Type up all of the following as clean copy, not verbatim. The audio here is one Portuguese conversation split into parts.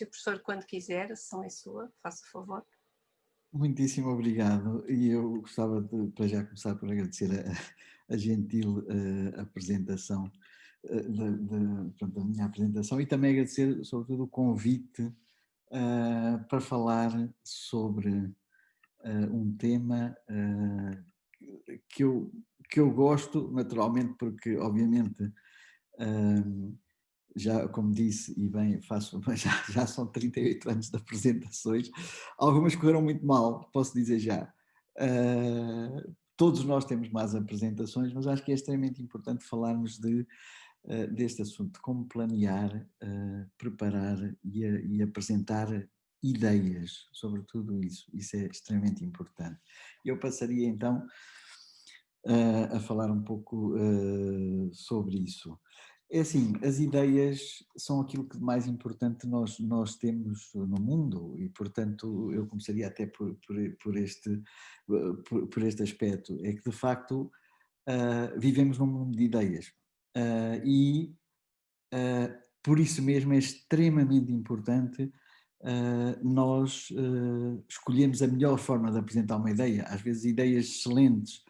início. Professor, quando quiser, a sessão é sua, faça favor. Muitíssimo obrigado. E eu gostava de, para já começar por agradecer a gentil apresentação, pronto, da minha apresentação, e também agradecer, sobretudo, o convite para falar sobre um tema que eu, que eu gosto, naturalmente, porque, obviamente, uh, já, como disse, e bem, faço, mas já são 38 anos de apresentações, algumas correram muito mal, posso dizer já. Todos nós temos más apresentações, mas acho que é extremamente importante falarmos deste assunto, de como planear, preparar e apresentar ideias, sobre tudo isso. Isso é extremamente importante. Eu passaria então a falar um pouco sobre isso. É assim, as ideias são aquilo que de mais importante nós temos no mundo e, portanto, eu começaria até por este aspecto, é que de facto vivemos num mundo de ideias e por isso mesmo é extremamente importante nós escolhermos a melhor forma de apresentar uma ideia. Às vezes ideias excelentes,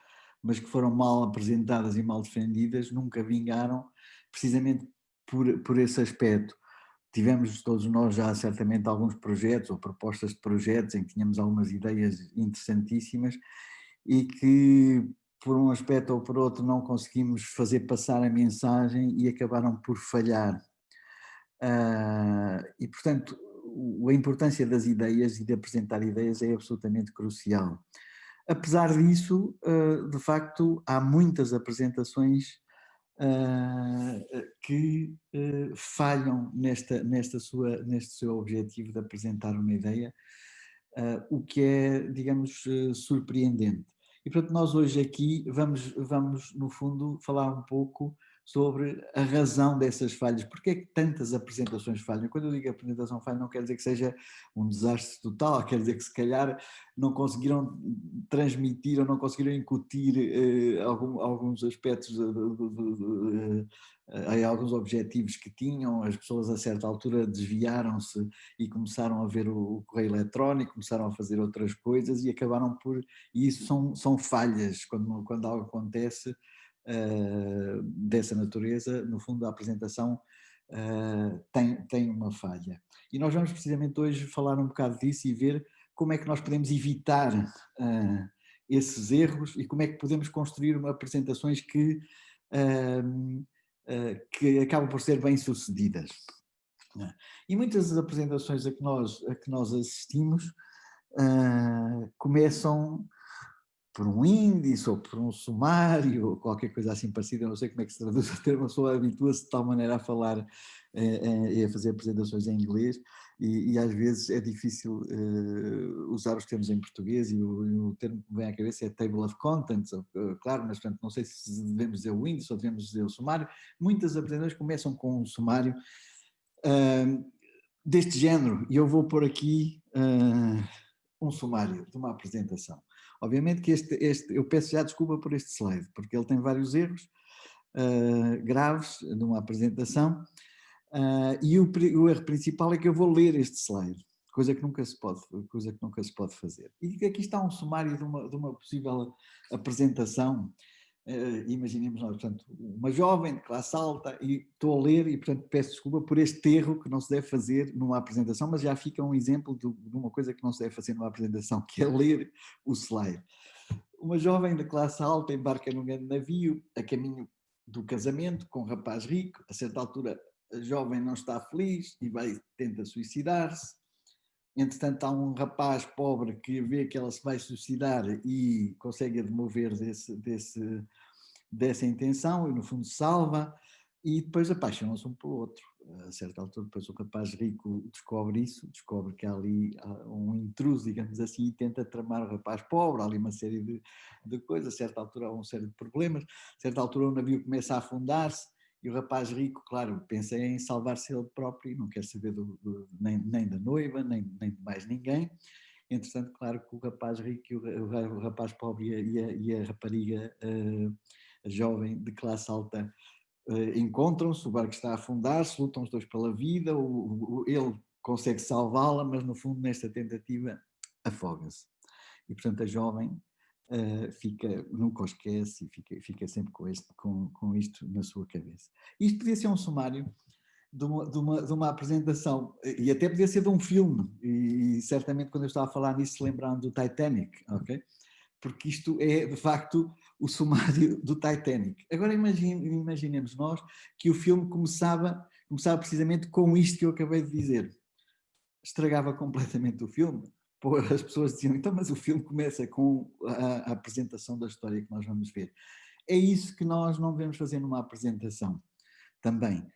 mas que foram mal apresentadas e mal defendidas, nunca vingaram, precisamente por esse aspecto. Tivemos todos nós já certamente alguns projetos ou propostas de projetos em que tínhamos algumas ideias interessantíssimas e que por um aspecto ou por outro não conseguimos fazer passar a mensagem e acabaram por falhar. E portanto a importância das ideias e de apresentar ideias é absolutamente crucial. Apesar disso, de facto, há muitas apresentações que falham neste seu objetivo de apresentar uma ideia, o que é, digamos, surpreendente. E portanto nós hoje aqui vamos no fundo falar um pouco sobre a razão dessas falhas, porque é que tantas apresentações falham. Quando eu digo apresentação falha não quer dizer que seja um desastre total, quer dizer que se calhar não conseguiram transmitir ou não conseguiram incutir alguns aspectos alguns objetivos que tinham, as pessoas a certa altura desviaram-se e começaram a ver o correio eletrónico, começaram a fazer outras coisas e acabaram por... E isso são falhas, quando algo acontece dessa natureza, no fundo a apresentação tem uma falha. E nós vamos precisamente hoje falar um bocado disso e ver como é que nós podemos evitar esses erros e como é que podemos construir apresentações que acabam por ser bem-sucedidas. E muitas das apresentações a que nós assistimos começam por um índice ou por um sumário ou qualquer coisa assim parecida, eu não sei como é que se traduz o termo, a pessoa habitua-se de tal maneira a falar e a fazer apresentações em inglês e às vezes é difícil usar os termos em português e o termo que me vem à cabeça é table of contents, claro, mas portanto não sei se devemos dizer o índice ou devemos dizer o sumário. Muitas apresentações começam com um sumário deste género e eu vou pôr aqui um sumário de uma apresentação. Obviamente que eu peço já desculpa por este slide, porque ele tem vários erros graves numa apresentação e o erro principal é que eu vou ler este slide, coisa que nunca se pode fazer. E aqui está um sumário de uma possível apresentação. Imaginemos nós, portanto, uma jovem de classe alta e estou a ler e, portanto, peço desculpa por este erro que não se deve fazer numa apresentação, mas já fica um exemplo de uma coisa que não se deve fazer numa apresentação, que é ler o slide. Uma jovem de classe alta embarca num grande navio a caminho do casamento com um rapaz rico. A certa altura a jovem não está feliz e tenta suicidar-se. Entretanto, há um rapaz pobre que vê que ela se vai suicidar e consegue a demover dessa intenção e, no fundo, salva e depois apaixonam-se um pelo outro. A certa altura, depois o rapaz rico descobre isso, descobre que há ali um intruso, digamos assim, e tenta tramar o rapaz pobre, há ali uma série de coisas, a certa altura há uma série de problemas, a certa altura o navio começa a afundar-se, e o rapaz rico, claro, pensa em salvar-se ele próprio, não quer saber nem da noiva, nem de mais ninguém. Entretanto, claro que o rapaz rico e o rapaz pobre e a rapariga, a jovem de classe alta, encontram-se, o barco está a afundar-se, lutam os dois pela vida, ele consegue salvá-la, mas no fundo nesta tentativa afoga-se. E portanto a jovem nunca o esquece e fica sempre com isto na sua cabeça. Isto podia ser um sumário de uma apresentação, e até podia ser de um filme, e certamente quando eu estava a falar nisso se lembraram do Titanic, ok? Porque isto é de facto o sumário do Titanic. Agora imaginemos nós que o filme começava precisamente com isto que eu acabei de dizer. Estragava completamente o filme. As pessoas diziam, então, mas o filme começa com a apresentação da história que nós vamos ver. É isso que nós não devemos fazer numa apresentação também.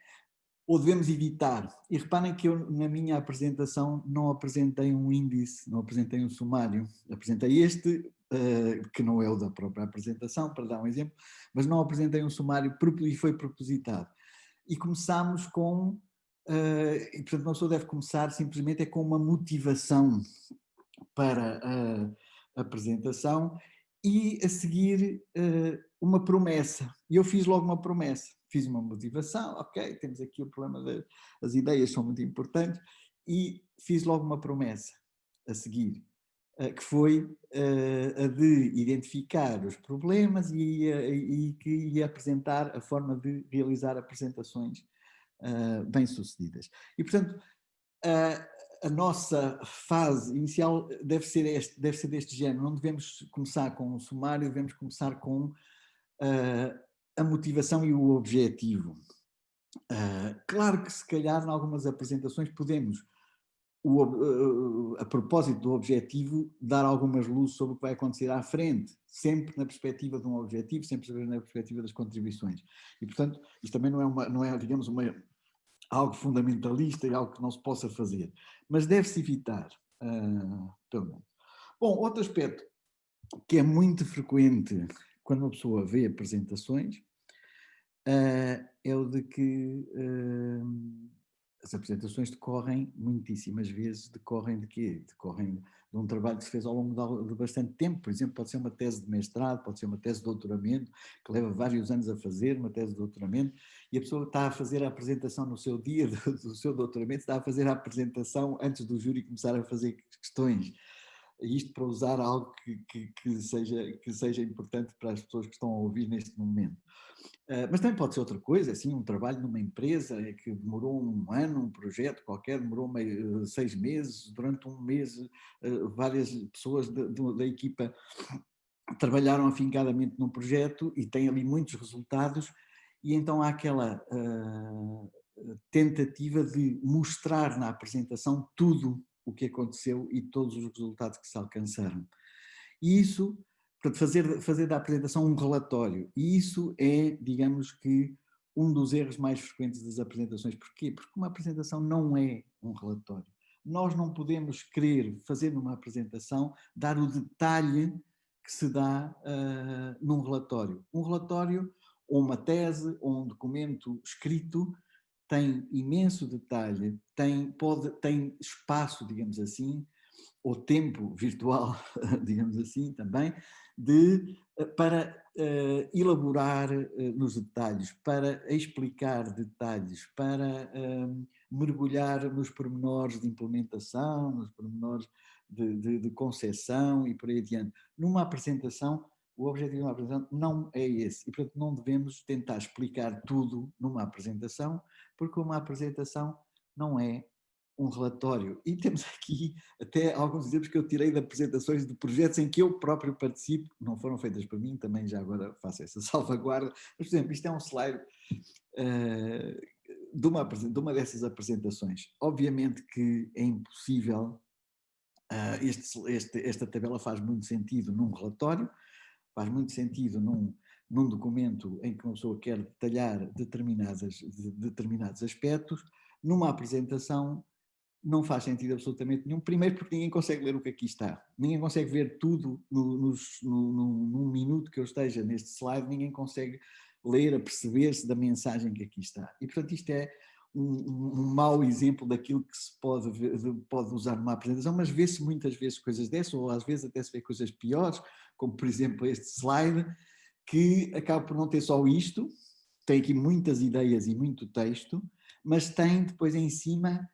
Ou devemos evitar. E reparem que eu, na minha apresentação, não apresentei um índice, não apresentei um sumário. Apresentei este, que não é o da própria apresentação, para dar um exemplo, mas não apresentei um sumário e foi propositado. E começámos com, e portanto uma pessoa deve começar simplesmente com uma motivação para a apresentação e a seguir uma promessa. E eu fiz logo uma promessa, fiz uma motivação, ok, temos aqui o problema das ideias são muito importantes, e fiz logo uma promessa a seguir, que foi a de identificar os problemas e que ia apresentar a forma de realizar apresentações bem-sucedidas. E, portanto, a nossa fase inicial deve ser deste género. Não devemos começar com um sumário, devemos começar com a motivação e o objetivo. Claro que se calhar em algumas apresentações podemos, a propósito do objetivo, dar algumas luzes sobre o que vai acontecer à frente, sempre na perspectiva de um objetivo, sempre na perspectiva das contribuições. E, portanto, isto também não é digamos, algo fundamentalista e algo que não se possa fazer, mas deve-se evitar, pelo menos. Bom, outro aspecto que é muito frequente quando uma pessoa vê apresentações é o de que as apresentações decorrem muitíssimas vezes, decorrem de quê? Decorrem de um trabalho que se fez ao longo de bastante tempo. Por exemplo, pode ser uma tese de mestrado, pode ser uma tese de doutoramento, que leva vários anos a fazer, uma tese de doutoramento, e a pessoa está a fazer a apresentação no seu dia do seu doutoramento, está a fazer a apresentação antes do júri começar a fazer questões. Isto para usar algo que seja importante para as pessoas que estão a ouvir neste momento. Mas também pode ser outra coisa, assim, um trabalho numa empresa que demorou um ano, um projeto qualquer, demorou 6 meses, durante um mês várias pessoas da equipa trabalharam afincadamente num projeto e têm ali muitos resultados, e então há aquela tentativa de mostrar na apresentação tudo o que aconteceu e todos os resultados que se alcançaram. E isso, portanto, fazer da apresentação um relatório, e isso é, digamos que, um dos erros mais frequentes das apresentações. Porquê? Porque uma apresentação não é um relatório. Nós não podemos querer fazer numa apresentação, dar o detalhe que se dá num relatório. Um relatório, ou uma tese, ou um documento escrito, tem imenso detalhe, tem espaço, digamos assim, ou tempo virtual, digamos assim, também, para elaborar nos detalhes, para explicar detalhes, para mergulhar nos pormenores de implementação, nos pormenores de concepção e por aí adiante. Numa apresentação, o objetivo de uma apresentação não é esse, e portanto não devemos tentar explicar tudo numa apresentação, porque uma apresentação não é um relatório. E temos aqui até alguns exemplos que eu tirei de apresentações de projetos em que eu próprio participo, não foram feitas por mim, também já agora faço essa salvaguarda, mas, por exemplo, isto é um slide de uma dessas apresentações. Obviamente que é impossível, esta tabela faz muito sentido num relatório, faz muito sentido num documento em que uma pessoa quer detalhar determinados aspectos. Numa apresentação não faz sentido absolutamente nenhum, primeiro porque ninguém consegue ler o que aqui está, ninguém consegue ver tudo num minuto que eu esteja neste slide, ninguém consegue ler, aperceber-se da mensagem que aqui está. E portanto isto é um mau exemplo daquilo que se pode usar numa apresentação, mas vê-se muitas vezes coisas dessas, ou às vezes até se vê coisas piores, como por exemplo este slide, que acaba por não ter só isto, tem aqui muitas ideias e muito texto, mas tem depois em cima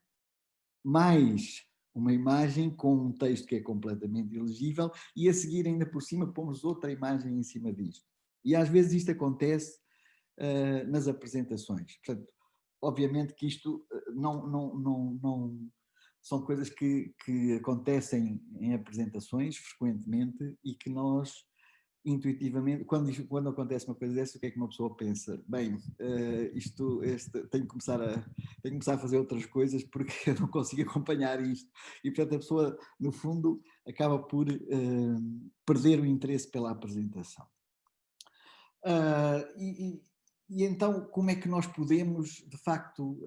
mais uma imagem com um texto que é completamente ilegível e a seguir ainda por cima pomos outra imagem em cima disto. E às vezes isto acontece nas apresentações. Portanto, obviamente que isto não são coisas que acontecem em apresentações frequentemente e que nós intuitivamente, quando acontece uma coisa dessa, o que é que uma pessoa pensa? Bem, tenho que começar a fazer outras coisas porque eu não consigo acompanhar isto. E, portanto, a pessoa, no fundo, acaba por perder o interesse pela apresentação. E então, como é que nós podemos, de facto,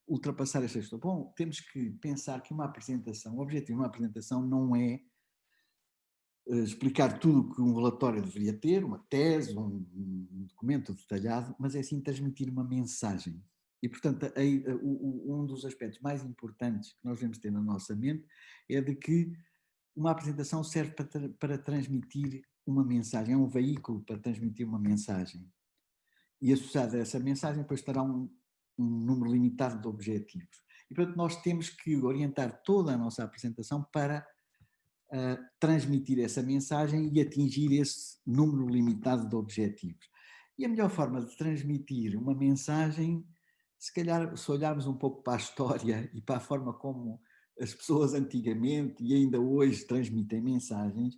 ultrapassar esta questão? Bom, temos que pensar que uma apresentação, o objetivo de uma apresentação não é explicar tudo o que um relatório deveria ter, uma tese, um documento detalhado, mas é sim transmitir uma mensagem. E, portanto, um dos aspectos mais importantes que nós devemos ter na nossa mente é de que uma apresentação serve para transmitir uma mensagem, é um veículo para transmitir uma mensagem. E associado a essa mensagem, depois estará um número limitado de objetivos. E, portanto, nós temos que orientar toda a nossa apresentação para transmitir essa mensagem e atingir esse número limitado de objetivos. E a melhor forma de transmitir uma mensagem, se calhar, se olharmos um pouco para a história e para a forma como as pessoas antigamente e ainda hoje transmitem mensagens,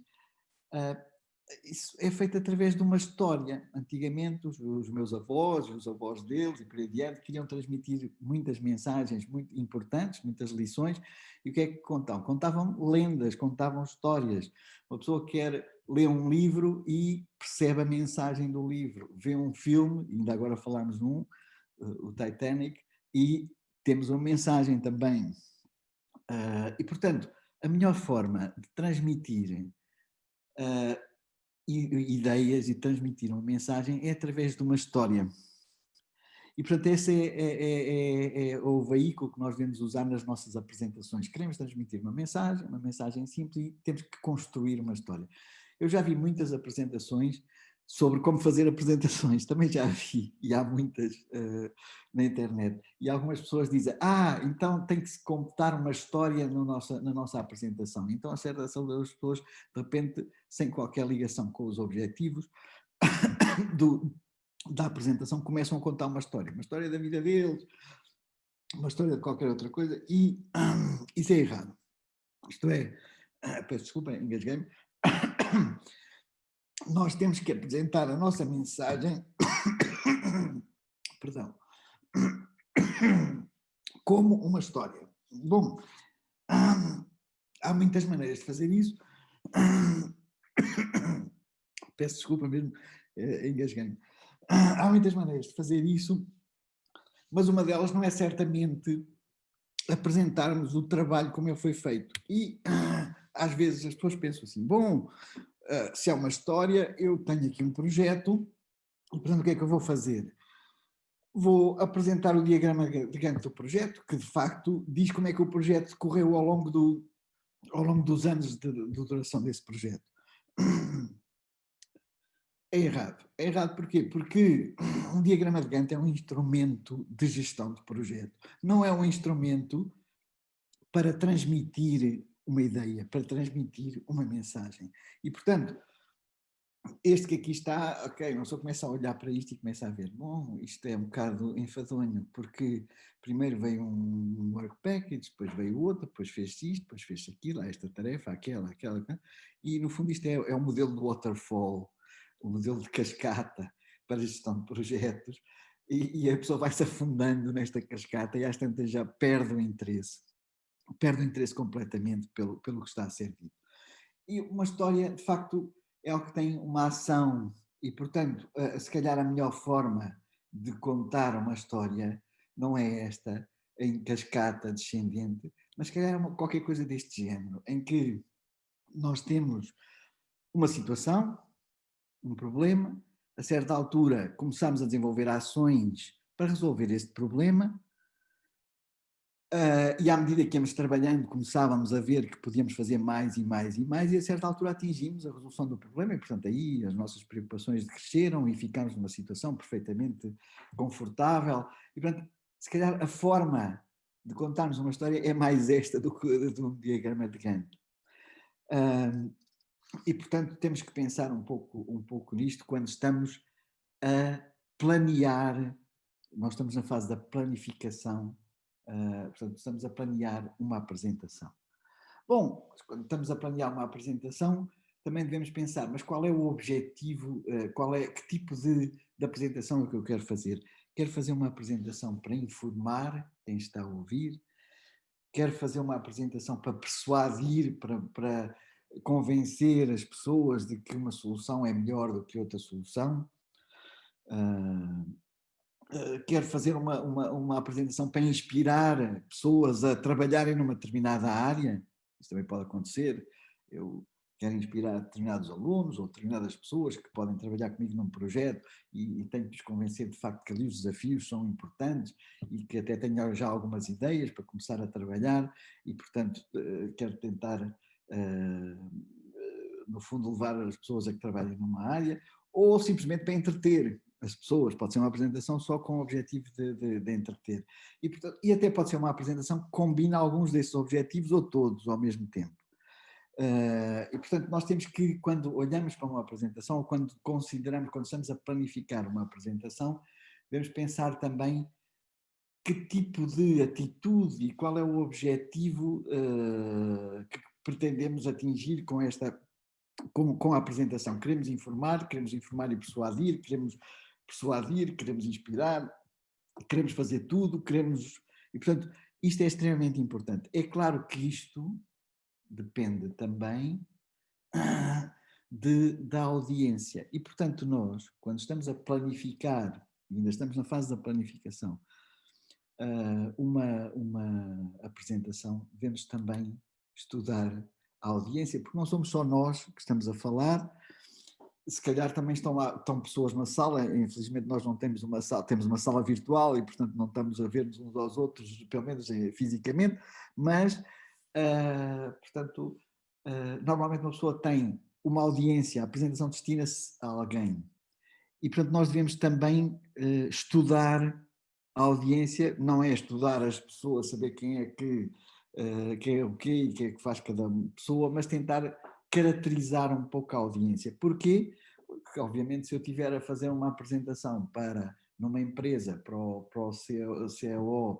isso é feito através de uma história. Antigamente, os meus avós, os avós deles e por aí adiante, queriam transmitir muitas mensagens muito importantes, muitas lições. E o que é que contavam? Contavam lendas, contavam histórias. Uma pessoa quer ler um livro e percebe a mensagem do livro. Vê um filme, ainda agora falámos num, o Titanic, e temos uma mensagem também. E, portanto, a melhor forma de transmitir ideias e transmitir uma mensagem é através de uma história. E, portanto, esse é o veículo que nós devemos usar nas nossas apresentações. Queremos transmitir uma mensagem simples e temos que construir uma história. Eu já vi muitas apresentações sobre como fazer apresentações, também já vi, e há muitas na internet. E algumas pessoas dizem, então tem que se contar uma história na nossa apresentação. Então a certa das pessoas, de repente, sem qualquer ligação com os objetivos da apresentação, começam a contar uma história da vida deles, uma história de qualquer outra coisa, e isso é errado. Isto é, peço desculpa, engasguei-me, nós temos que apresentar a nossa mensagem, perdão, como uma história. Bom, há muitas maneiras de fazer isso. Peço desculpa mesmo, engasguei-me. Há muitas maneiras de fazer isso, mas uma delas não é certamente apresentarmos o trabalho como ele foi feito. E às vezes as pessoas pensam assim, bom, se é uma história, eu tenho aqui um projeto, e portanto o que é que eu vou fazer? Vou apresentar o diagrama de Gantt do projeto, que de facto diz como é que o projeto correu ao longo dos anos de duração desse projeto. É errado. É errado porquê? Porque um diagrama de Gantt é um instrumento de gestão de projeto. Não é um instrumento para transmitir uma ideia, para transmitir uma mensagem. E, portanto, este que aqui está, ok, uma pessoa começa a olhar para isto e começa a ver, bom, isto é um bocado enfadonho, porque primeiro veio um work package, depois veio outro, depois fez isto, depois fez aquilo, esta tarefa, aquela, e no fundo isto é o modelo do waterfall, o modelo de cascata para a gestão de projetos, e a pessoa vai se afundando nesta cascata e às tantas já perde o interesse completamente pelo que está a ser dito. E uma história, de facto, é algo que tem uma ação e, portanto, se calhar a melhor forma de contar uma história não é esta, em cascata descendente, mas se calhar é qualquer coisa deste género, em que nós temos uma situação, um problema, a certa altura começamos a desenvolver ações para resolver este problema, e à medida que íamos trabalhando, começávamos a ver que podíamos fazer mais e mais e mais, e a certa altura atingimos a resolução do problema, e portanto aí as nossas preocupações cresceram e ficámos numa situação perfeitamente confortável. E portanto, se calhar a forma de contarmos uma história é mais esta do que de um diagrama de Gantt. E, portanto, temos que pensar um pouco nisto quando estamos a planear, nós estamos na fase da planificação, portanto, estamos a planear uma apresentação. Bom, quando estamos a planear uma apresentação, também devemos pensar, mas qual é o objetivo, que tipo de apresentação é que eu quero fazer? Quero fazer uma apresentação para informar quem está a ouvir, quero fazer uma apresentação para persuadir, para convencer as pessoas de que uma solução é melhor do que outra solução, quero fazer uma apresentação para inspirar pessoas a trabalharem numa determinada área, isso também pode acontecer, eu quero inspirar determinados alunos ou determinadas pessoas que podem trabalhar comigo num projeto e tenho que os convencer de facto que ali os desafios são importantes e que até tenho já algumas ideias para começar a trabalhar e, portanto, quero tentar, no fundo, levar as pessoas a que trabalhem numa área ou simplesmente para entreter as pessoas, pode ser uma apresentação só com o objetivo de entreter. E, portanto, e até pode ser uma apresentação que combina alguns desses objetivos ou todos ao mesmo tempo. E, portanto, nós temos que, quando olhamos para uma apresentação ou quando estamos a planificar uma apresentação, devemos pensar também que tipo de atitude e qual é o objetivo que pretendemos atingir com a apresentação. Queremos informar e persuadir, queremos persuadir, queremos inspirar, queremos fazer tudo, E, portanto, isto é extremamente importante. É claro que isto depende também da audiência. E, portanto, nós, quando estamos a planificar, ainda estamos na fase da planificação, uma apresentação, devemos também estudar a audiência, porque não somos só nós que estamos a falar, se calhar também estão pessoas na sala, infelizmente nós não temos uma sala, temos uma sala virtual e, portanto, não estamos a ver-nos uns aos outros, pelo menos fisicamente, mas, portanto, normalmente uma pessoa tem uma audiência, a apresentação destina-se a alguém. E, portanto, nós devemos também estudar a audiência, não é estudar as pessoas, saber quem é o quê e quem é que faz cada pessoa, mas tentar caracterizar um pouco a audiência. Porquê? Porque, obviamente, se eu estiver a fazer uma apresentação numa empresa, para o CEO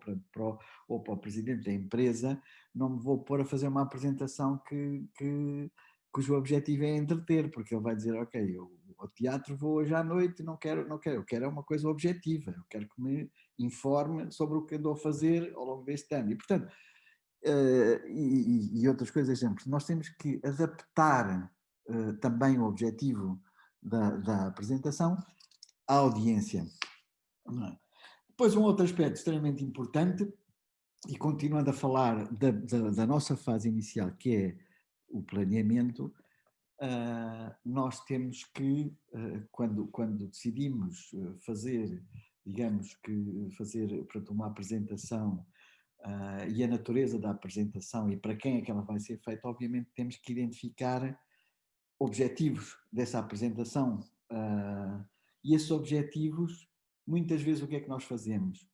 ou para o presidente da empresa, não me vou pôr a fazer uma apresentação cujo objetivo é entreter, porque ele vai dizer, ok, eu ao teatro vou hoje à noite e não quero, eu quero uma coisa objetiva, eu quero que me informe sobre o que andou a fazer ao longo deste ano. E, portanto, e outras coisas, exemplos, nós temos que adaptar também o objetivo da apresentação à audiência. Depois, um outro aspecto extremamente importante, e continuando a falar da nossa fase inicial, que é o planeamento, nós temos que, quando decidimos fazer, digamos que fazer para uma apresentação e a natureza da apresentação e para quem é que ela vai ser feita, obviamente temos que identificar objetivos dessa apresentação e esses objetivos, muitas vezes o que é que nós fazemos?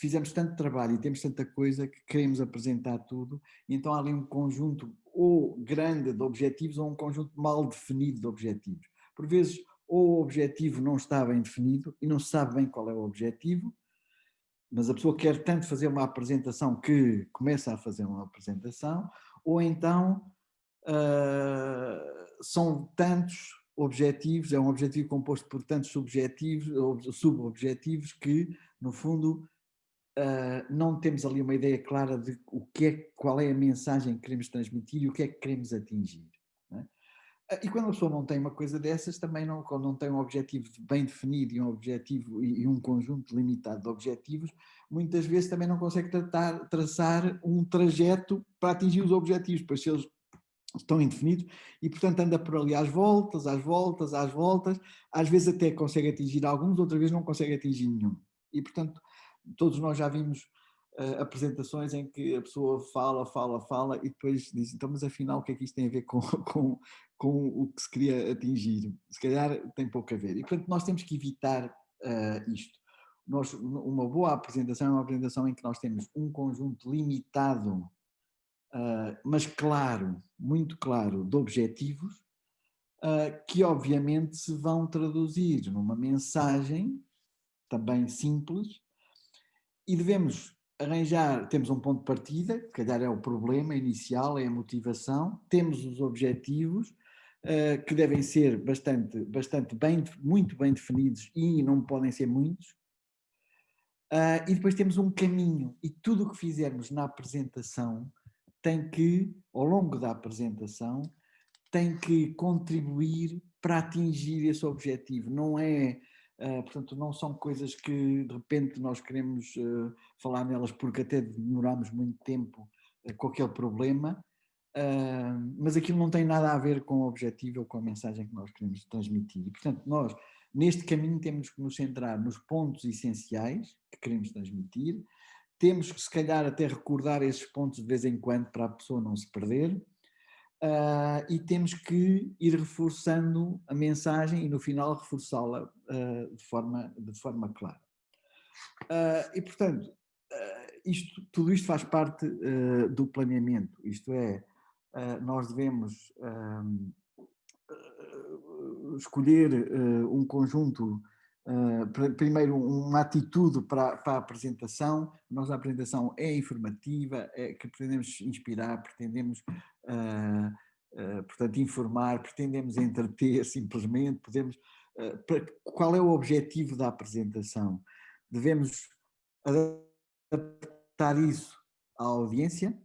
Fizemos tanto trabalho e temos tanta coisa que queremos apresentar tudo, e então há ali um conjunto ou grande de objetivos ou um conjunto mal definido de objetivos. Por vezes, ou o objetivo não está bem definido e não se sabe bem qual é o objetivo, mas a pessoa quer tanto fazer uma apresentação que começa a fazer uma apresentação, ou então são tantos objetivos, é um objetivo composto por tantos subobjetivos que, no fundo, não temos ali uma ideia clara de qual é a mensagem que queremos transmitir e o que é que queremos atingir. Não é? E quando a pessoa não tem uma coisa dessas, também não tem um objetivo bem definido e um objetivo e um conjunto limitado de objetivos, muitas vezes também não consegue traçar um trajeto para atingir os objetivos, pois se eles estão indefinidos e, portanto, anda por ali às voltas, às vezes até consegue atingir alguns, outras vezes não consegue atingir nenhum. E, portanto, todos nós já vimos apresentações em que a pessoa fala e depois diz, então, mas afinal o que é que isto tem a ver com o que se queria atingir? Se calhar tem pouco a ver. E, portanto, nós temos que evitar isto. uma boa apresentação é uma apresentação em que nós temos um conjunto limitado, mas claro, muito claro, de objetivos, que obviamente se vão traduzir numa mensagem também simples, e devemos temos um ponto de partida, que calhar é o problema inicial, é a motivação, temos os objetivos, que devem ser muito bem definidos e não podem ser muitos, e depois temos um caminho, e tudo o que fizermos na apresentação tem que, ao longo da apresentação, tem que contribuir para atingir esse objetivo. Não é, portanto, não são coisas que de repente nós queremos falar nelas porque até demoramos muito tempo com aquele problema, mas aquilo não tem nada a ver com o objetivo ou com a mensagem que nós queremos transmitir. E, portanto, nós, neste caminho, temos que nos centrar nos pontos essenciais que queremos transmitir, temos que, se calhar, até recordar esses pontos de vez em quando para a pessoa não se perder, e temos que ir reforçando a mensagem e, no final, reforçá-la de forma clara. E, portanto, tudo isto faz parte do planeamento, isto é, nós devemos escolher um conjunto, primeiro uma atitude para a apresentação. A nossa apresentação é informativa, que pretendemos inspirar, pretendemos, portanto, informar, pretendemos entreter simplesmente, qual é o objetivo da apresentação? Devemos adaptar isso à audiência,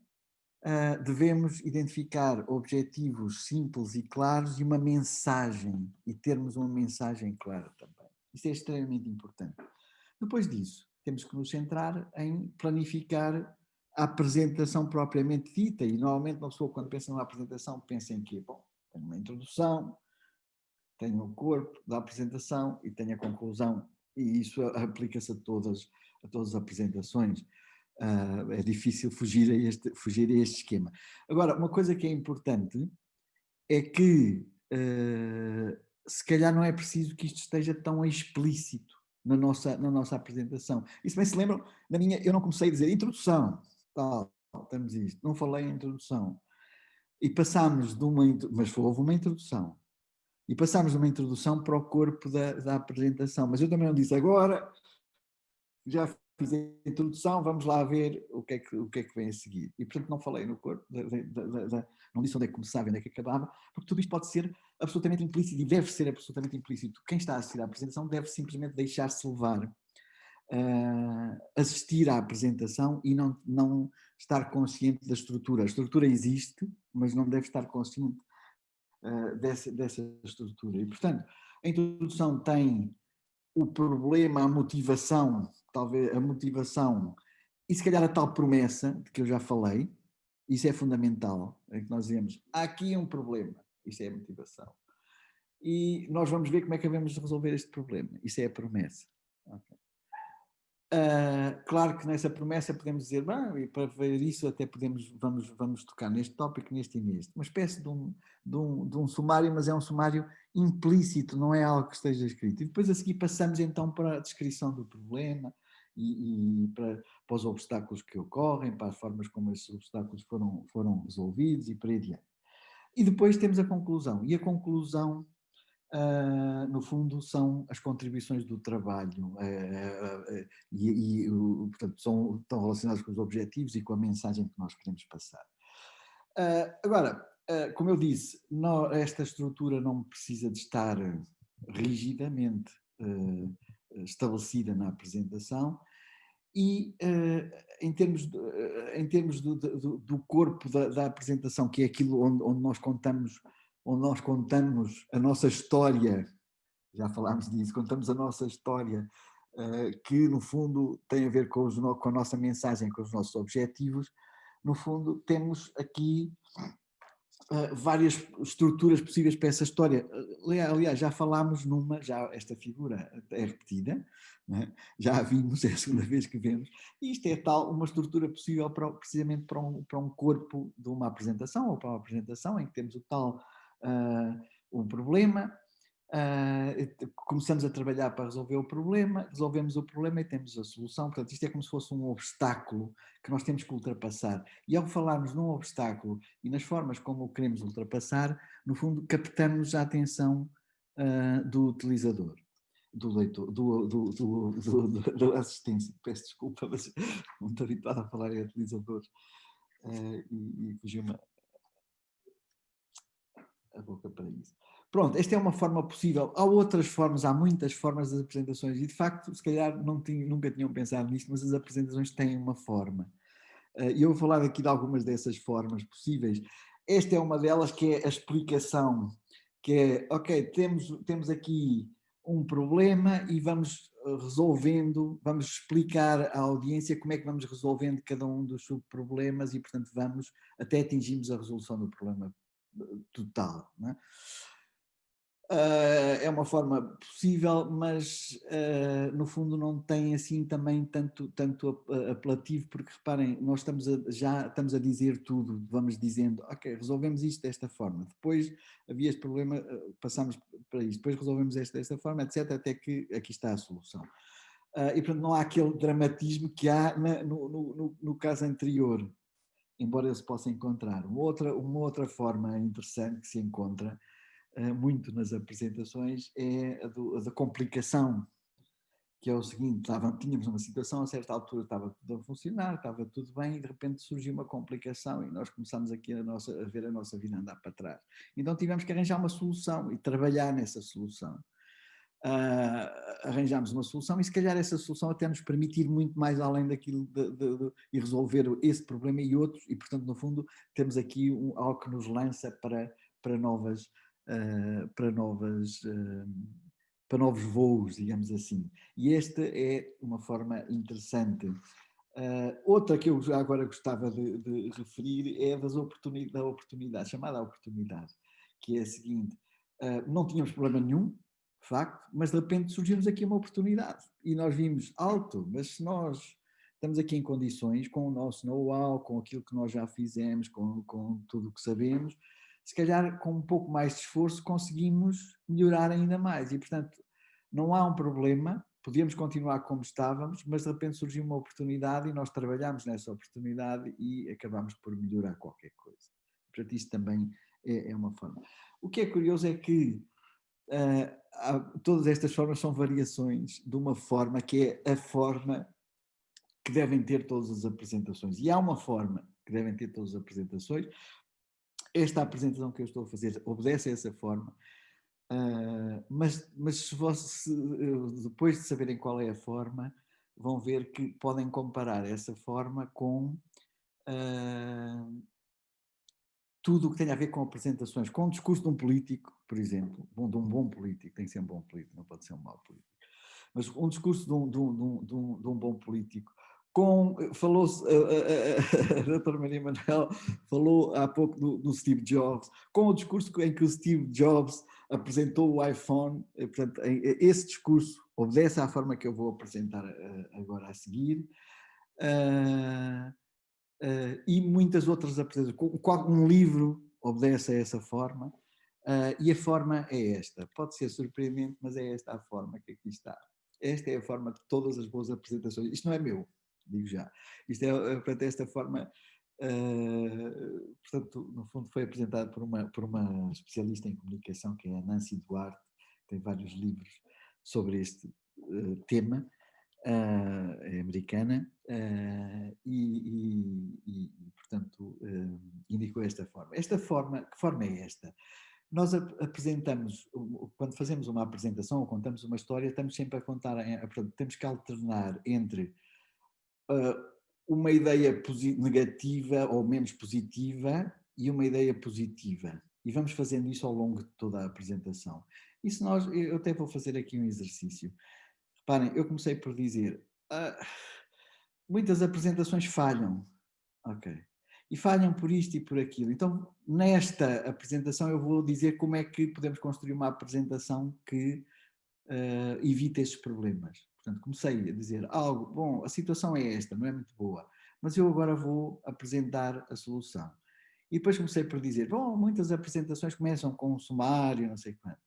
devemos identificar objetivos simples e claros e uma mensagem, e termos uma mensagem clara também. Isso é extremamente importante. Depois disso, temos que nos centrar em planificar a apresentação propriamente dita, e normalmente uma pessoa, quando pensa numa apresentação, pensa em quê? Bom, tem uma introdução, tem o corpo da apresentação e tem a conclusão, e isso aplica-se a todas as apresentações. É difícil fugir a este esquema. Agora, uma coisa que é importante é que se calhar não é preciso que isto esteja tão explícito na nossa apresentação. E se bem se lembram, eu não comecei a dizer introdução, temos isto, não falei em introdução. E passámos mas houve uma introdução. E passámos de uma introdução para o corpo da apresentação. Mas eu também não disse agora, já fiz a introdução, vamos lá ver o que é que vem a seguir. E, portanto, não falei no corpo, não disse onde é que começava e onde é que acabava, porque tudo isto pode ser absolutamente implícito e deve ser absolutamente implícito. Quem está a assistir à apresentação deve simplesmente deixar-se levar, assistir à apresentação e não estar consciente da estrutura. A estrutura existe, mas não deve estar consciente dessa estrutura. E, portanto, a introdução tem o problema, a motivação, talvez a motivação, e se calhar a tal promessa de que eu já falei, isso é fundamental, é que nós dizemos, há aqui um problema, isso é a motivação. E nós vamos ver como é que devemos resolver este problema, isso é a promessa. Okay. Claro que nessa promessa podemos dizer, e para ver isso até vamos tocar neste tópico, neste e neste. Uma espécie de um sumário, mas é um sumário implícito, não é algo que esteja escrito. E depois a seguir passamos então para a descrição do problema e para os obstáculos que ocorrem, para as formas como esses obstáculos foram resolvidos e por aí adiante. E depois temos a conclusão. E a conclusão, no fundo, são as contribuições do trabalho portanto, estão relacionadas com os objetivos e com a mensagem que nós queremos passar. Agora, como eu disse, esta estrutura não precisa de estar rigidamente estabelecida na apresentação e em termos do corpo da apresentação, que é aquilo onde nós contamos a nossa história, já falámos disso, contamos a nossa história, que no fundo tem a ver com a nossa mensagem, com os nossos objetivos. No fundo, temos aqui várias estruturas possíveis para essa história. Aliás, já falámos esta figura é repetida, né? Já a vimos, é a segunda vez que vemos, e isto é uma estrutura possível precisamente para um corpo de uma apresentação, ou para uma apresentação em que temos um problema, começamos a trabalhar para resolver o problema, resolvemos o problema e temos a solução. Portanto, isto é como se fosse um obstáculo que nós temos que ultrapassar. E ao falarmos num obstáculo e nas formas como o queremos ultrapassar, no fundo, captamos a atenção do utilizador, do leitor, do assistência. Peço desculpa, mas não estou habituado a falar em utilizador e fugiu-me a boca para isso. Pronto, esta é uma forma possível. Há outras formas, há muitas formas das apresentações e, de facto, se calhar nunca tinham pensado nisto, mas as apresentações têm uma forma. E eu vou falar aqui de algumas dessas formas possíveis. Esta é uma delas, que é a explicação, que é, ok, temos aqui um problema e vamos resolvendo, vamos explicar à audiência como é que vamos resolvendo cada um dos subproblemas e, portanto, vamos até atingirmos a resolução do problema total, não é? É uma forma possível, mas no fundo não tem assim também tanto apelativo, porque reparem, nós já estamos a dizer tudo, vamos dizendo, ok, resolvemos isto desta forma, depois havia este problema, passámos para isto, depois resolvemos desta forma, etc, até que aqui está a solução. E portanto não há aquele dramatismo que há no caso anterior, embora ele se possa encontrar. Uma outra forma interessante que se encontra muito nas apresentações é a da complicação, que é o seguinte, tínhamos uma situação, a certa altura estava tudo a funcionar, estava tudo bem e de repente surgiu uma complicação e nós começamos aqui a ver a nossa vida andar para trás. Então tivemos que arranjar uma solução e trabalhar nessa solução. Arranjámos uma solução e se calhar essa solução até nos permite ir muito mais além daquilo e resolver esse problema e outros e portanto no fundo temos aqui algo que nos lança para novos voos, digamos assim. E esta é uma forma interessante. Outra que eu já agora gostava de referir é da oportunidade, chamada oportunidade, que é a seguinte, não tínhamos problema nenhum, de facto, mas de repente surgiu-nos aqui uma oportunidade e nós vimos alto, mas se nós estamos aqui em condições, com o nosso know-how, com aquilo que nós já fizemos, com tudo o que sabemos, se calhar com um pouco mais de esforço conseguimos melhorar ainda mais e, portanto, não há um problema, podíamos continuar como estávamos, mas de repente surgiu uma oportunidade e nós trabalhamos nessa oportunidade e acabamos por melhorar qualquer coisa. Portanto, isto também é uma forma. O que é curioso é que todas estas formas são variações de uma forma que é a forma que devem ter todas as apresentações. E há uma forma que devem ter todas as apresentações. Esta apresentação que eu estou a fazer obedece a essa forma, mas depois de saberem qual é a forma, vão ver que podem comparar essa forma com tudo o que tem a ver com apresentações, com o discurso de um político, por exemplo, de um bom político, tem que ser um bom político, não pode ser um mau político, mas um discurso de um bom político, falou-se, a doutora Maria Manuel falou há pouco do Steve Jobs, com o discurso em que o Steve Jobs apresentou o iPhone, portanto, esse discurso obedece à forma que eu vou apresentar agora a seguir, e muitas outras apresentações. Um livro obedece a essa forma, e a forma é esta. Pode ser surpreendente, mas é esta a forma que aqui está. Esta é a forma de todas as boas apresentações. Isto não é meu, digo já. Isto portanto, esta forma, portanto, no fundo foi apresentada por uma especialista em comunicação, que é a Nancy Duarte, que tem vários livros sobre este tema, é americana, portanto, indicou esta forma. Esta forma, que forma é esta? Nós apresentamos, quando fazemos uma apresentação ou contamos uma história, estamos sempre a contar, portanto, temos que alternar entre uma ideia negativa ou menos positiva e uma ideia positiva. E vamos fazendo isso ao longo de toda a apresentação. Eu até vou fazer aqui um exercício. Reparem, eu comecei por dizer, muitas apresentações falham, ok, e falham por isto e por aquilo. Então, nesta apresentação eu vou dizer como é que podemos construir uma apresentação que evite estes problemas. Portanto, comecei a dizer algo, bom, a situação é esta, não é muito boa, mas eu agora vou apresentar a solução. E depois comecei por dizer, bom, muitas apresentações começam com um sumário, não sei quanto.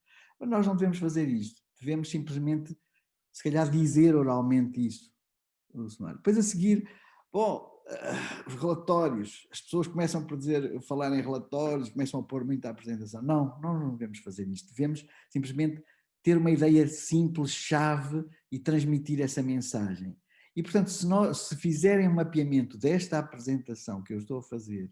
Nós não devemos fazer isto, devemos simplesmente, se calhar, dizer oralmente isso. Depois a seguir, bom, os relatórios, as pessoas começam por falar em relatórios, começam a pôr muita apresentação. Não, nós não devemos fazer isto, devemos simplesmente ter uma ideia simples, chave e transmitir essa mensagem. E, portanto, se fizerem um mapeamento desta apresentação que eu estou a fazer,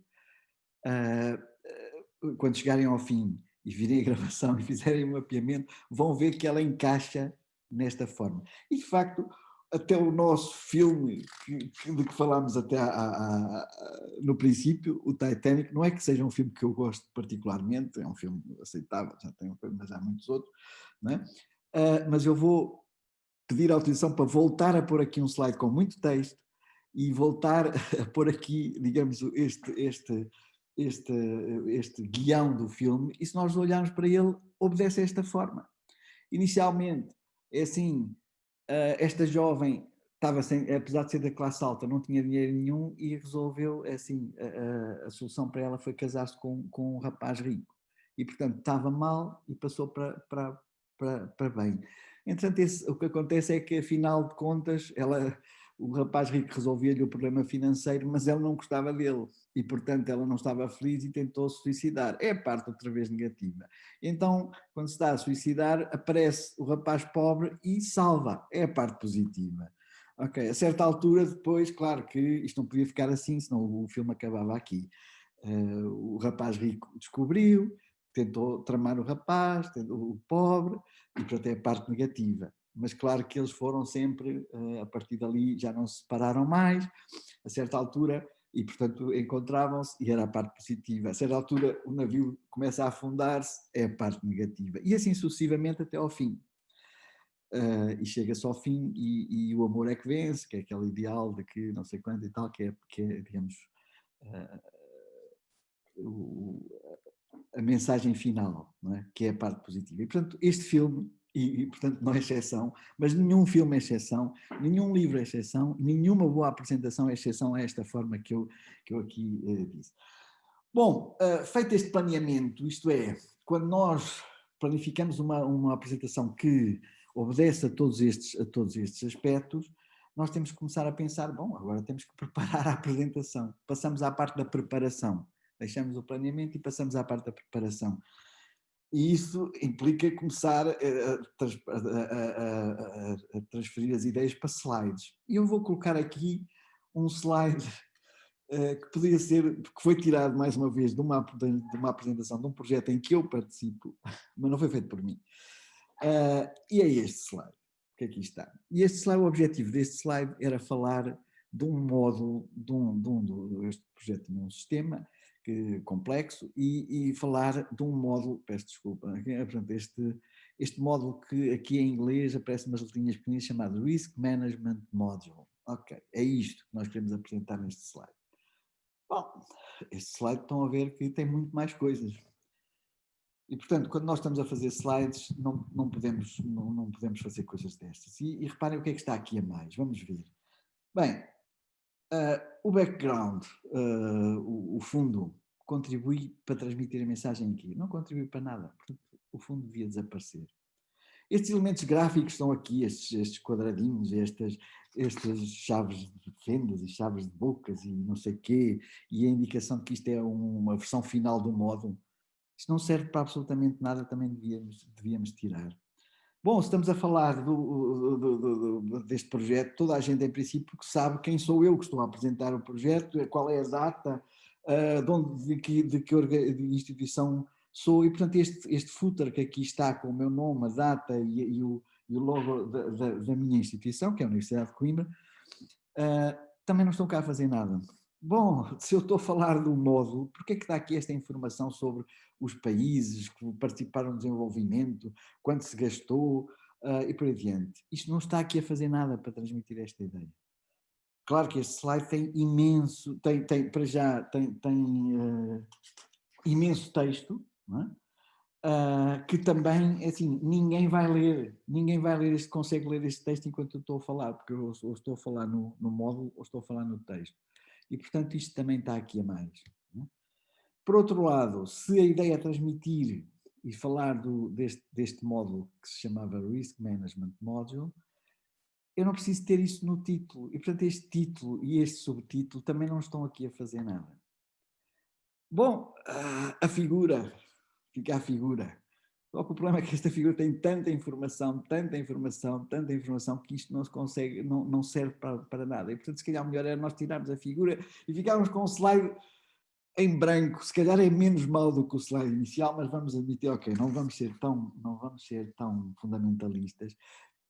quando chegarem ao fim e virem a gravação e fizerem um mapeamento, vão ver que ela encaixa nesta forma. E, de facto, até o nosso filme, de que falámos até no princípio, o Titanic, não é que seja um filme que eu gosto particularmente, é um filme aceitável, já tenho, mas há muitos outros, não é? Mas eu vou pedir autorização para voltar a pôr aqui um slide com muito texto e voltar a pôr aqui, digamos, este guião do filme, e se nós olharmos para ele, obedece a esta forma. Inicialmente, é assim, esta jovem estava apesar de ser da classe alta, não tinha dinheiro nenhum e resolveu, assim, a solução para ela foi casar-se com um rapaz rico. E, portanto, estava mal e passou para bem. Entretanto, o que acontece é que, afinal de contas, o rapaz rico resolvia-lhe o problema financeiro, mas ela não gostava dele e, portanto, ela não estava feliz e tentou se suicidar. É a parte outra vez negativa. Então, quando se está a suicidar, aparece o rapaz pobre e salva. É a parte positiva. Ok, a certa altura, depois, claro que isto não podia ficar assim, senão o filme acabava aqui. O rapaz rico descobriu, tentou tramar o rapaz, o pobre, e portanto é a parte negativa. Mas claro que eles foram sempre, a partir dali já não se separaram mais, a certa altura, e portanto encontravam-se, e era a parte positiva. A certa altura o navio começa a afundar-se, é a parte negativa. E assim sucessivamente até ao fim. E chega-se ao fim e o amor é que vence, que é aquele ideal de que não sei quanto e tal, que é digamos, a mensagem final, não é? Que é a parte positiva. E, portanto, este filme, e portanto não é exceção, mas nenhum filme é exceção, nenhum livro é exceção, nenhuma boa apresentação é exceção a esta forma que eu aqui disse. Bom, feito este planeamento, isto é, quando nós planificamos uma apresentação que obedece a todos estes aspectos, nós temos que começar a pensar, bom, agora temos que preparar a apresentação. Passamos à parte da preparação. Deixamos o planeamento e passamos à parte da preparação. E isso implica começar a transferir as ideias para slides. E eu vou colocar aqui um slide que podia ser, que foi tirado mais uma vez de uma apresentação de um projeto em que eu participo, mas não foi feito por mim. E é este slide, que aqui está. E este slide, o objetivo deste slide era falar de um módulo, este projeto tinha um sistema complexo, e falar de um módulo, peço desculpa, portanto, este módulo que aqui em inglês aparece umas letrinhas pequenas chamado Risk Management Module. Ok, é isto que nós queremos apresentar neste slide. Bom, este slide estão a ver que tem muito mais coisas. E, portanto, quando nós estamos a fazer slides, não podemos fazer coisas destas. E reparem o que é que está aqui a mais. Vamos ver. Bem, o background, o fundo, contribui para transmitir a mensagem aqui. Não contribui para nada. Portanto, o fundo devia desaparecer. Estes elementos gráficos estão aqui, estes quadradinhos, estas chaves de fendas e chaves de bocas e não sei o quê, e a indicação de que isto é uma versão final do módulo. Isto não serve para absolutamente nada, também devíamos tirar. Bom, se estamos a falar deste projeto, toda a gente em princípio sabe quem sou eu que estou a apresentar o projeto, qual é a data, de que instituição sou, e portanto este footer que aqui está com o meu nome, a data e o logo da minha instituição, que é a Universidade de Coimbra, também não estão cá a fazer nada. Bom, se eu estou a falar do módulo, porquê é que está aqui esta informação sobre os países que participaram no desenvolvimento, quanto se gastou e por aí adiante? Isto não está aqui a fazer nada para transmitir esta ideia. Claro que este slide tem imenso, para já tem imenso texto, não é? Que também, assim, ninguém vai ler, consegue ler este texto enquanto eu estou a falar, porque eu estou a falar no módulo ou estou a falar no texto. E, portanto, isto também está aqui a mais. Não é? Por outro lado, se a ideia é transmitir e falar deste módulo que se chamava Risk Management Module, eu não preciso ter isso no título. E, portanto, este título e este subtítulo também não estão aqui a fazer nada. Bom, a figura, fica a figura. Só que o problema é que esta figura tem tanta informação, que isto não se consegue, não serve para nada. E, portanto, se calhar o melhor era nós tirarmos a figura e ficarmos com um slide em branco. Se calhar é menos mau do que o slide inicial, mas vamos admitir, ok, não vamos ser tão fundamentalistas.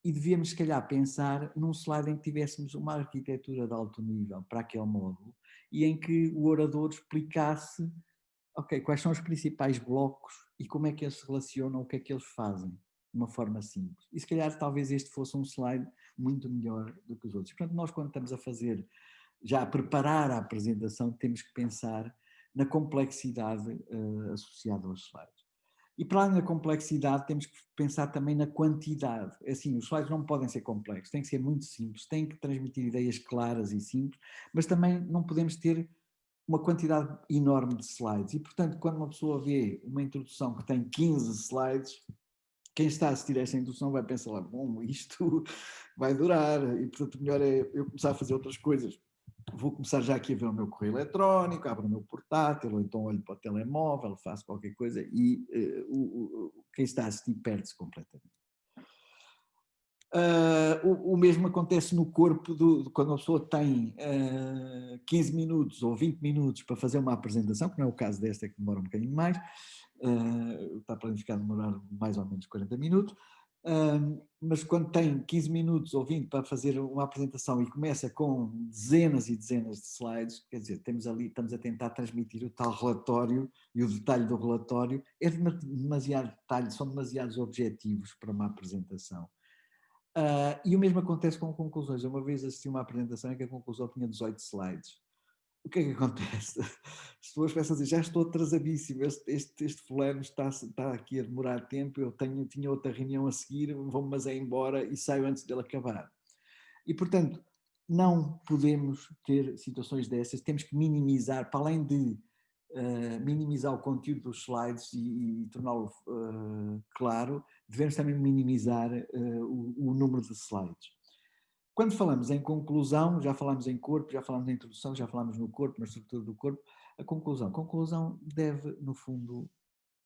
E devíamos, se calhar, pensar num slide em que tivéssemos uma arquitetura de alto nível para aquele módulo e em que o orador explicasse, ok, quais são os principais blocos e como é que eles se relacionam, o que é que eles fazem, de uma forma simples. E se calhar talvez este fosse um slide muito melhor do que os outros. Portanto, nós quando estamos a fazer, já a preparar a apresentação, temos que pensar na complexidade associada aos slides. E para além da complexidade, temos que pensar também na quantidade. Assim, os slides não podem ser complexos, têm que ser muito simples, têm que transmitir ideias claras e simples, mas também não podemos ter uma quantidade enorme de slides. E, portanto, quando uma pessoa vê uma introdução que tem 15 slides, quem está a assistir a esta introdução vai pensar lá, bom, isto vai durar, e portanto o melhor é eu começar a fazer outras coisas. Vou começar já aqui a ver o meu correio eletrónico, abro o meu portátil, ou então olho para o telemóvel, faço qualquer coisa e quem está a assistir perde-se completamente. O mesmo acontece no corpo, quando a pessoa tem 15 minutos ou 20 minutos para fazer uma apresentação, que não é o caso desta, que demora um bocadinho mais, está planificado demorar mais ou menos 40 minutos, mas quando tem 15 minutos ou 20 para fazer uma apresentação e começa com dezenas e dezenas de slides, quer dizer, estamos a tentar transmitir o tal relatório e o detalhe do relatório é demasiado detalhe, são demasiados objetivos para uma apresentação. E o mesmo acontece com conclusões. Eu uma vez assisti uma apresentação em que a conclusão tinha 18 slides. O que é que acontece? As pessoas pensam assim, já estou atrasadíssimo, este fulano está aqui a demorar tempo, eu tinha outra reunião a seguir, vou-me mas é embora e saio antes dele acabar. E, portanto, não podemos ter situações dessas, temos que minimizar, para além de minimizar o conteúdo dos slides e torná-lo claro, devemos também minimizar o número de slides. Quando falamos em conclusão, já falamos em corpo, já falamos em introdução, já falamos no corpo, na estrutura do corpo, a conclusão deve, no fundo,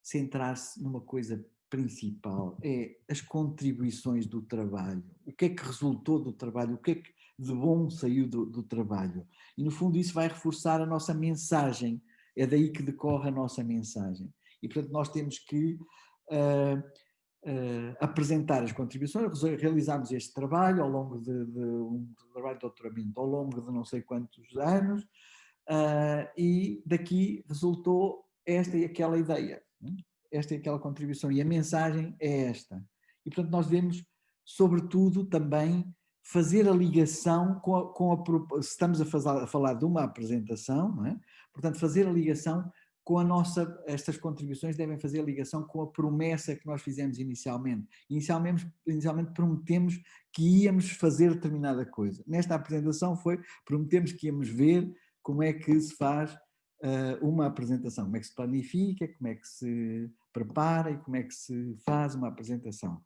centrar-se numa coisa principal, é as contribuições do trabalho, o que é que resultou do trabalho, o que é que de bom saiu do trabalho. E, no fundo, isso vai reforçar a nossa mensagem, é daí que decorre a nossa mensagem. E, portanto, nós temos que apresentar as contribuições, realizámos este trabalho ao longo de um trabalho de doutoramento, ao longo de não sei quantos anos, e daqui resultou esta e aquela ideia, esta e aquela contribuição, e a mensagem é esta. E, portanto, nós devemos, sobretudo, também fazer a ligação se estamos a falar de uma apresentação, não é? Portanto, fazer a ligação com estas contribuições devem fazer a ligação com a promessa que nós fizemos inicialmente. Inicialmente prometemos que íamos fazer determinada coisa. Nesta apresentação prometemos que íamos ver como é que se faz uma apresentação, como é que se planifica, como é que se prepara e como é que se faz uma apresentação.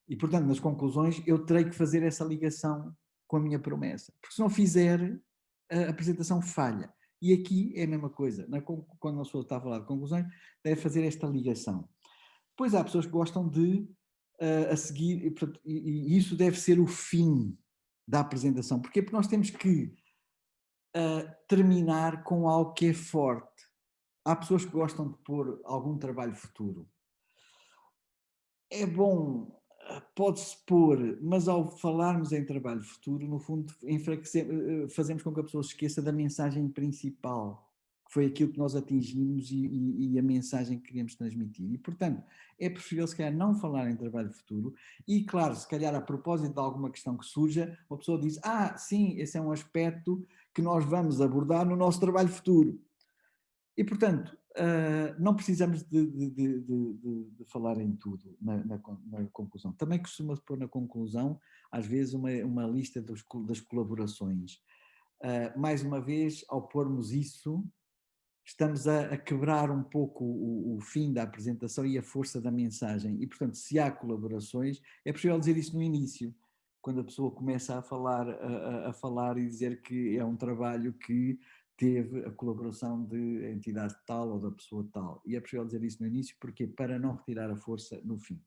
E, portanto, nas conclusões eu terei que fazer essa ligação com a minha promessa, porque se não fizer, a apresentação falha. E aqui é a mesma coisa, quando a pessoa está a falar de conclusões, deve fazer esta ligação. Depois há pessoas que gostam de, a seguir, e isso deve ser o fim da apresentação. Porquê? Porque nós temos que terminar com algo que é forte. Há pessoas que gostam de pôr algum trabalho futuro. É bom, pode-se pôr, mas ao falarmos em trabalho futuro, no fundo, fazemos com que a pessoa se esqueça da mensagem principal, que foi aquilo que nós atingimos e a mensagem que queríamos transmitir. E, portanto, é preferível, se calhar, não falar em trabalho futuro e, claro, se calhar, a propósito de alguma questão que surja, uma pessoa diz, sim, esse é um aspecto que nós vamos abordar no nosso trabalho futuro. E, portanto, não precisamos de falar em tudo na conclusão. Também costuma-se pôr na conclusão, às vezes, uma lista das colaborações. Mais uma vez, ao pormos isso, estamos a quebrar um pouco o fim da apresentação e a força da mensagem. E, portanto, se há colaborações, é possível dizer isso no início, quando a pessoa começa a falar e dizer que é um trabalho que teve a colaboração de entidade tal ou da pessoa tal. E é possível dizer isso no início, porque para não retirar a força no fim.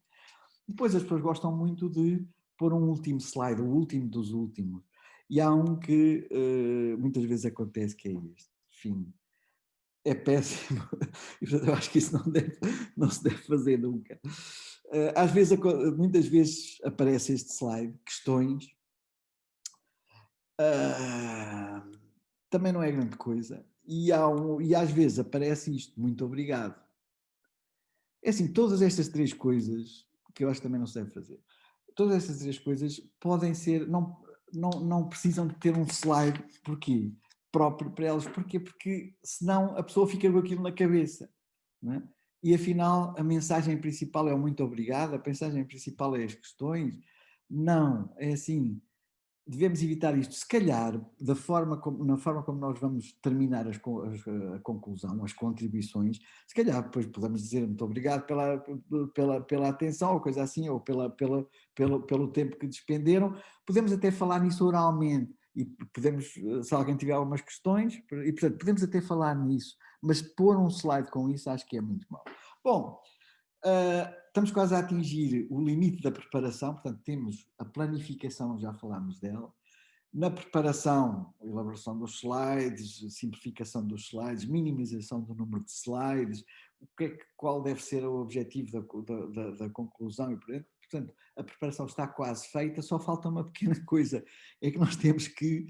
Depois as pessoas gostam muito de pôr um último slide, o último dos últimos. E há um que muitas vezes acontece, que é este, fim. É péssimo. E, portanto, eu acho que isso não se deve fazer nunca. Às vezes, muitas vezes aparece este slide, questões. Também não é grande coisa. E às vezes aparece isto, muito obrigado. É assim, todas estas três coisas, que eu acho que também não se deve fazer, todas estas três coisas podem ser, não precisam de ter um slide, porquê? Próprio para elas, porquê? Porque senão a pessoa fica com aquilo na cabeça, não é? E afinal a mensagem principal é o muito obrigado, a mensagem principal é as questões. Não, é assim, devemos evitar isto, se calhar, na forma como nós vamos terminar a conclusão, as contribuições, se calhar depois podemos dizer muito obrigado pela atenção, ou coisa assim, ou pelo tempo que despenderam, podemos até falar nisso oralmente, e podemos, se alguém tiver algumas questões, e portanto podemos até falar nisso, mas pôr um slide com isso acho que é muito mau. Bom, estamos quase a atingir o limite da preparação, portanto temos a planificação, já falámos dela, na preparação, a elaboração dos slides, simplificação dos slides, minimização do número de slides, qual deve ser o objetivo da conclusão e portanto a preparação está quase feita, só falta uma pequena coisa, é que nós temos que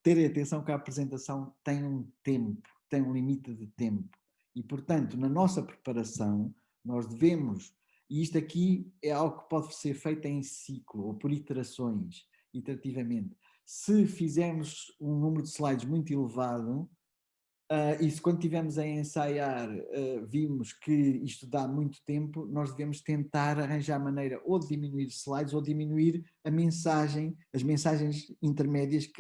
ter atenção que a apresentação tem um tempo, tem um limite de tempo. E, portanto, na nossa preparação, nós devemos, e isto aqui é algo que pode ser feito em ciclo, ou por iterações, iterativamente. Se fizermos um número de slides muito elevado, e se quando estivermos a ensaiar vimos que isto dá muito tempo, nós devemos tentar arranjar maneira ou de diminuir slides ou diminuir a mensagem, as mensagens intermédias que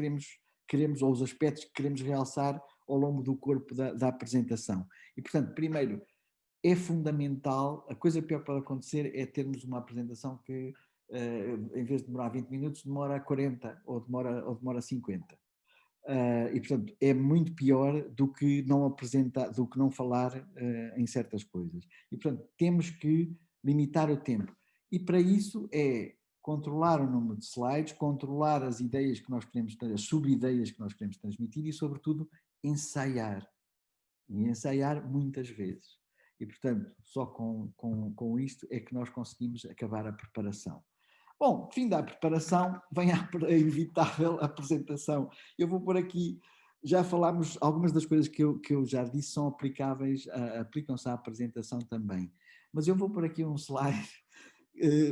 queremos ou os aspectos que queremos realçar ao longo do corpo da apresentação. E, portanto, primeiro, é fundamental, a coisa pior que pode acontecer é termos uma apresentação que, em vez de demorar 20 minutos, demora 40 ou demora 50. E, portanto, é muito pior do que não apresentar, do que não falar em certas coisas. E, portanto, temos que limitar o tempo. E para isso é controlar o número de slides, controlar as ideias que nós queremos, as sub-ideias que nós queremos transmitir e, sobretudo, ensaiar. E ensaiar muitas vezes. E, portanto, só com isto é que nós conseguimos acabar a preparação. Bom, fim da preparação, vem a inevitável apresentação. Eu vou por aqui, já falámos, algumas das coisas que eu já disse são aplicáveis, aplicam-se à apresentação também. Mas eu vou por aqui um slide,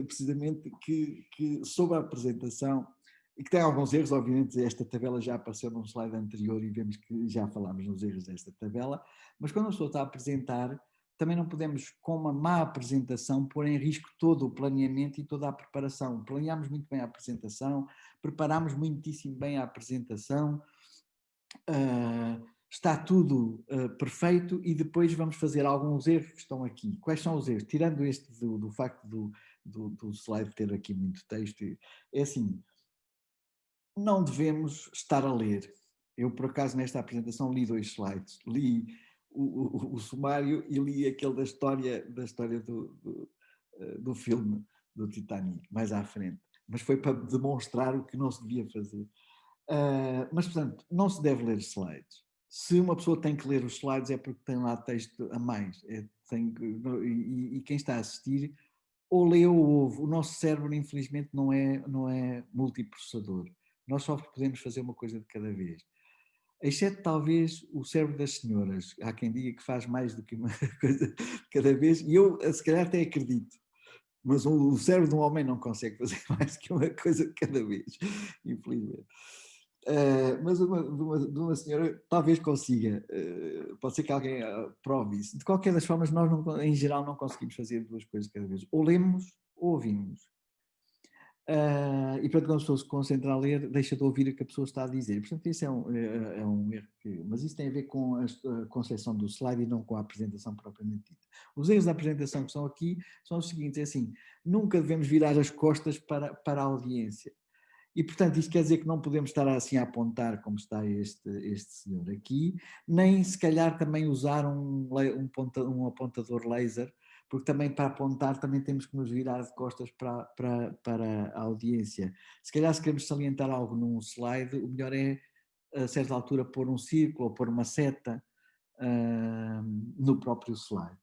precisamente, que sobre a apresentação, e que tem alguns erros, obviamente esta tabela já apareceu num slide anterior e vemos que já falámos nos erros desta tabela, mas quando a pessoa está a apresentar, também não podemos, com uma má apresentação, pôr em risco todo o planeamento e toda a preparação. Planeámos muito bem a apresentação, preparámos muitíssimo bem a apresentação, está tudo perfeito e depois vamos fazer alguns erros que estão aqui. Quais são os erros? Tirando este do facto do slide ter aqui muito texto, é assim, não devemos estar a ler. Eu, por acaso, nesta apresentação li 2 slides. Li o sumário e li aquele da história do filme do Titanic, mais à frente. Mas foi para demonstrar o que não se devia fazer. Mas, portanto, não se deve ler slides. Se uma pessoa tem que ler os slides é porque tem lá texto a mais. E quem está a assistir ou lê ou ouve. O nosso cérebro, infelizmente, não é multiprocessador. Nós só podemos fazer uma coisa de cada vez. Exceto talvez o cérebro das senhoras. Há quem diga que faz mais do que uma coisa de cada vez, e eu se calhar até acredito. Mas o cérebro de um homem não consegue fazer mais que uma coisa de cada vez, infelizmente. Mas de uma senhora talvez consiga. Pode ser que alguém prove isso. De qualquer das formas, nós em geral não conseguimos fazer 2 coisas de cada vez. Ou lemos ou ouvimos. E portanto, quando a pessoa se concentra a ler, deixa de ouvir o que a pessoa está a dizer. Portanto, isso é um erro. Mas isso tem a ver com a concepção do slide e não com a apresentação propriamente dita. Os erros da apresentação que estão aqui são os seguintes: é assim, nunca devemos virar as costas para a audiência. E, portanto, isto quer dizer que não podemos estar assim a apontar como está este senhor aqui, nem se calhar também usar um apontador laser, porque também para apontar também temos que nos virar de costas para a audiência. Se calhar se queremos salientar algo num slide, o melhor é a certa altura pôr um círculo ou pôr uma seta no próprio slide.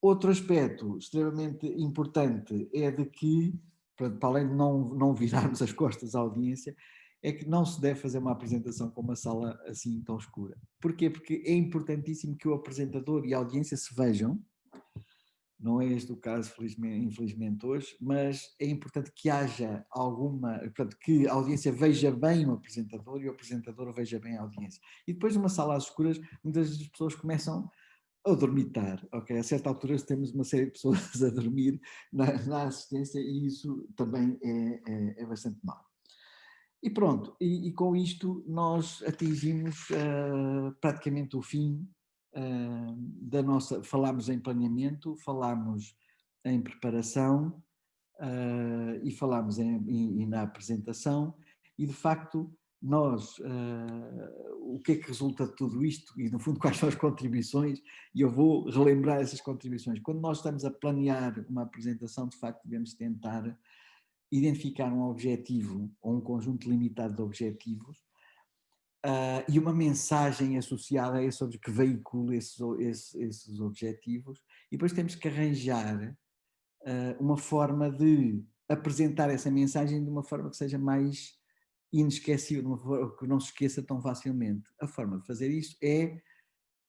Outro aspecto extremamente importante é de que, para além de não virarmos as costas à audiência, é que não se deve fazer uma apresentação com uma sala assim tão escura. Porquê? Porque é importantíssimo que o apresentador e a audiência se vejam. Não é este o caso, infelizmente hoje, mas é importante que haja portanto, que a audiência veja bem o apresentador e o apresentador veja bem a audiência. E depois numa sala às escuras, muitas das pessoas começam a dormitar, ok? A certa altura temos uma série de pessoas a dormir na assistência e isso também é bastante mau. E pronto, e com isto nós atingimos praticamente o fim da nossa. Falámos em planeamento, falámos em preparação e falámos na apresentação e de facto nós, o que é que resulta de tudo isto e no fundo quais são as contribuições, e eu vou relembrar essas contribuições. Quando nós estamos a planear uma apresentação, de facto devemos tentar identificar um objetivo ou um conjunto limitado de objetivos e uma mensagem associada a esse que veicule esses objetivos, e depois temos que arranjar uma forma de apresentar essa mensagem de uma forma que seja mais inesquecível, de uma forma que não se esqueça tão facilmente. A forma de fazer isso é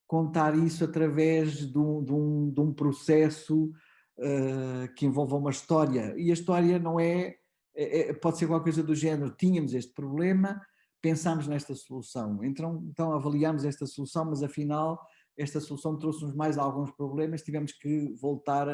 contar isso através de um processo que envolva uma história. E a história não pode ser qualquer coisa do género: tínhamos este problema, pensámos nesta solução, então avaliámos esta solução, mas afinal esta solução trouxe-nos mais alguns problemas, tivemos que voltar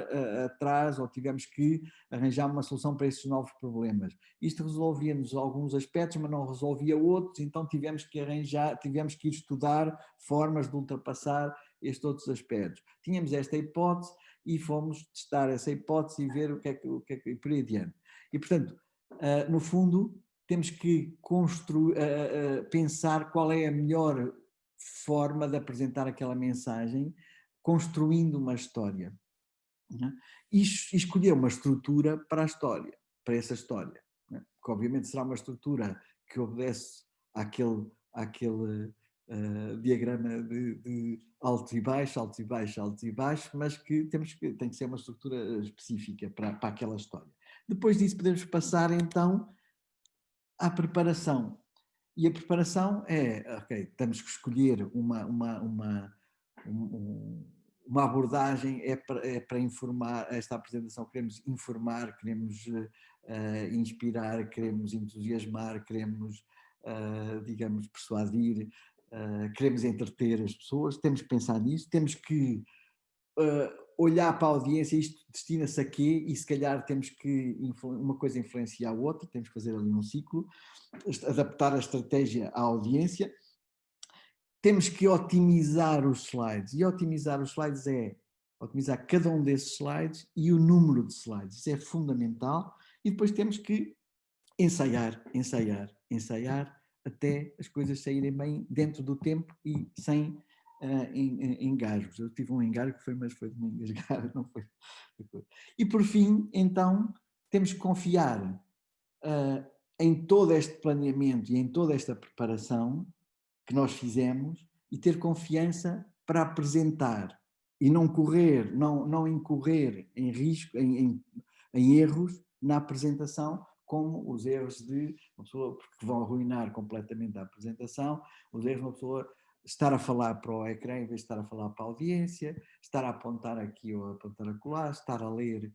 atrás ou tivemos que arranjar uma solução para esses novos problemas. Isto resolvia-nos alguns aspectos, mas não resolvia outros, então tivemos que ir estudar formas de ultrapassar estes outros aspectos. Tínhamos esta hipótese e fomos testar essa hipótese e ver o que é que por aí adiante. E, portanto, no fundo, temos que pensar qual é a melhor forma de apresentar aquela mensagem, construindo uma história. Né? E escolher uma estrutura para a história, para essa história. Né? Que obviamente será uma estrutura que obedece àquele diagrama de alto e baixo, alto e baixo, alto e baixo, mas que tem que ser uma estrutura específica para aquela história. Depois disso podemos passar então à preparação. E a preparação ok, temos que escolher uma abordagem, para informar. Esta apresentação queremos informar, queremos inspirar, queremos entusiasmar, queremos, digamos, persuadir, queremos entreter as pessoas, temos que pensar nisso, temos que olhar para a audiência, isto destina-se a quê, e se calhar temos que uma coisa influenciar a outra, temos que fazer ali um ciclo, adaptar a estratégia à audiência. Temos que otimizar os slides, e otimizar os slides é otimizar cada um desses slides e o número de slides, isso é fundamental, e depois temos que ensaiar até as coisas saírem bem dentro do tempo e sem engasgos. Eu tive um engasgo, mas foi de uma engasgada, não foi. E por fim, então, temos que confiar em todo este planeamento e em toda esta preparação que nós fizemos e ter confiança para apresentar e não incorrer em risco, em erros na apresentação, como os erros de uma pessoa que vão arruinar completamente a apresentação, os erros de uma pessoa estar a falar para o ecrã em vez de estar a falar para a audiência, estar a apontar aqui ou a apontar acolá, estar a ler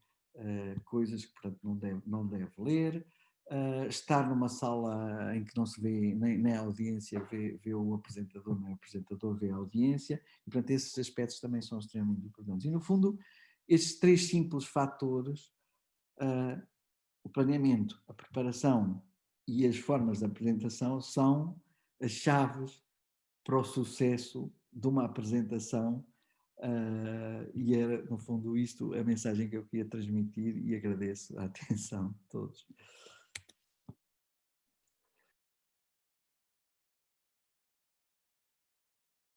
coisas que, portanto, não deve ler, estar numa sala em que não se vê nem a audiência vê o apresentador, nem o apresentador vê a audiência, e, portanto, esses aspectos também são extremamente importantes. E, no fundo, estes três simples fatores o planeamento, a preparação e as formas de apresentação são as chaves para o sucesso de uma apresentação, e era, no fundo, isto a mensagem que eu queria transmitir, e agradeço a atenção de todos.